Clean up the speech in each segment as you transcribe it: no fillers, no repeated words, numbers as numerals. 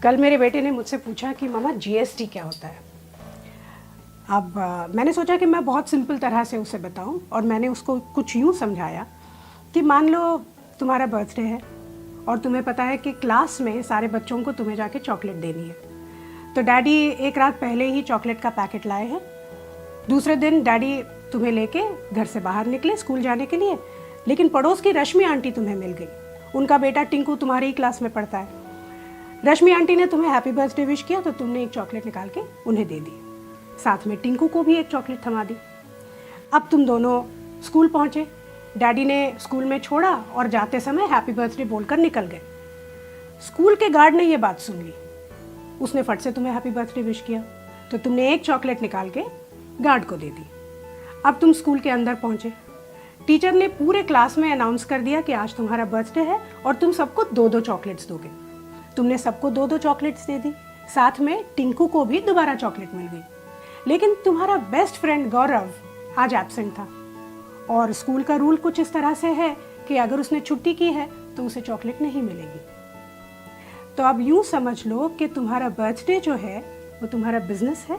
कल मेरे बेटे ने मुझसे पूछा कि मामा जीएसटी क्या होता है। अब मैंने सोचा कि मैं बहुत सिंपल तरह से उसे बताऊं और मैंने उसको कुछ यूँ समझाया कि मान लो तुम्हारा बर्थडे है और तुम्हें पता है कि क्लास में सारे बच्चों को तुम्हें जाके चॉकलेट देनी है। तो डैडी एक रात पहले ही चॉकलेट का पैकेट लाए हैं। दूसरे दिन डैडी तुम्हें लेके घर से बाहर निकले स्कूल जाने के लिए, लेकिन पड़ोस की रश्मि आंटी तुम्हें मिल गई। उनका बेटा टिंकू तुम्हारी ही क्लास में पढ़ता है। रश्मि आंटी ने तुम्हें हैप्पी बर्थडे विश किया तो तुमने एक चॉकलेट निकाल के उन्हें दे दी, साथ में टिंकू को भी एक चॉकलेट थमा दी। अब तुम दोनों स्कूल पहुंचे, डैडी ने स्कूल में छोड़ा और जाते समय हैप्पी बर्थडे बोलकर निकल गए। स्कूल के गार्ड ने ये बात सुन ली, उसने फट से तुम्हें हैप्पी बर्थडे विश किया तो तुमने एक चॉकलेट निकाल के गार्ड को दे दी। अब तुम स्कूल के अंदर पहुंचे, टीचर ने पूरे क्लास में अनाउंस कर दिया कि आज तुम्हारा बर्थडे है और तुम सबको 2-2 चॉकलेट्स दोगे। तुमने सबको 2-2 चॉकलेट्स दे दी, साथ में टिंकू को भी दोबारा चॉकलेट मिल गई। लेकिन तुम्हारा बेस्ट फ्रेंड गौरव आज एब्सेंट था और स्कूल का रूल कुछ इस तरह से है कि अगर उसने छुट्टी की है तो उसे चॉकलेट नहीं मिलेगी। तो अब यूँ समझ लो कि तुम्हारा बर्थडे जो है वो तुम्हारा बिजनेस है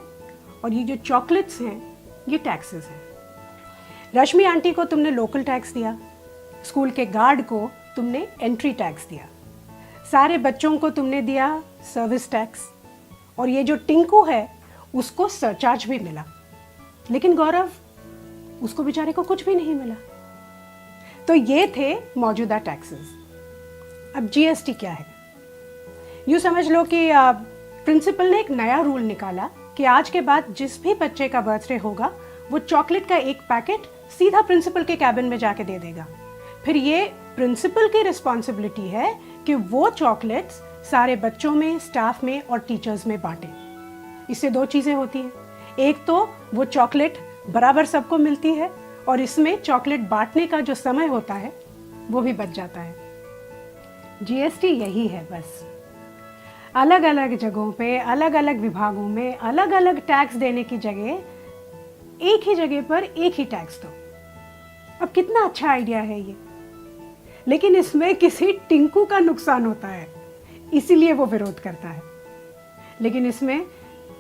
और ये जो चॉकलेट्स हैं ये टैक्सेस हैं। रश्मि आंटी को तुमने लोकल टैक्स दिया, स्कूल के गार्ड को तुमने एंट्री टैक्स दिया, सारे बच्चों को तुमने दिया सर्विस टैक्स, और ये जो टिंकू है उसको सरचार्ज भी मिला। लेकिन गौरव, उसको बेचारे को कुछ भी नहीं मिला। तो ये थे मौजूदा टैक्सेस। अब जीएसटी क्या है? यूँ समझ लो कि प्रिंसिपल ने एक नया रूल निकाला कि आज के बाद जिस भी बच्चे का बर्थडे होगा वो चॉकलेट का एक पैकेट सीधा प्रिंसिपल के कैबिन में जाके दे देगा। फिर ये प्रिंसिपल की रिस्पॉन्सिबिलिटी है कि वो चॉकलेट्स सारे बच्चों में, स्टाफ में और टीचर्स में बांटे। इससे 2 चीज़ें होती हैं, एक तो वो चॉकलेट बराबर सबको मिलती है और इसमें चॉकलेट बांटने का जो समय होता है वो भी बच जाता है। जीएसटी यही है बस। अलग अलग जगहों पे, अलग अलग विभागों में अलग अलग टैक्स देने की जगह एक ही जगह पर एक ही टैक्स दो। अब कितना अच्छा आइडिया है ये, लेकिन इसमें किसी टिंकू का नुकसान होता है, इसीलिए वो विरोध करता है। लेकिन इसमें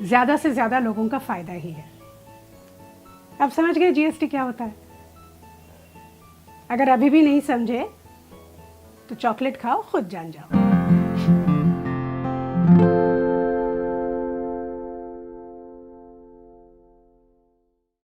ज़्यादा से ज़्यादा लोगों का फायदा ही है। अब समझ गए जीएसटी क्या होता है? अगर अभी भी नहीं समझे तो चॉकलेट खाओ, खुद जान जाओ।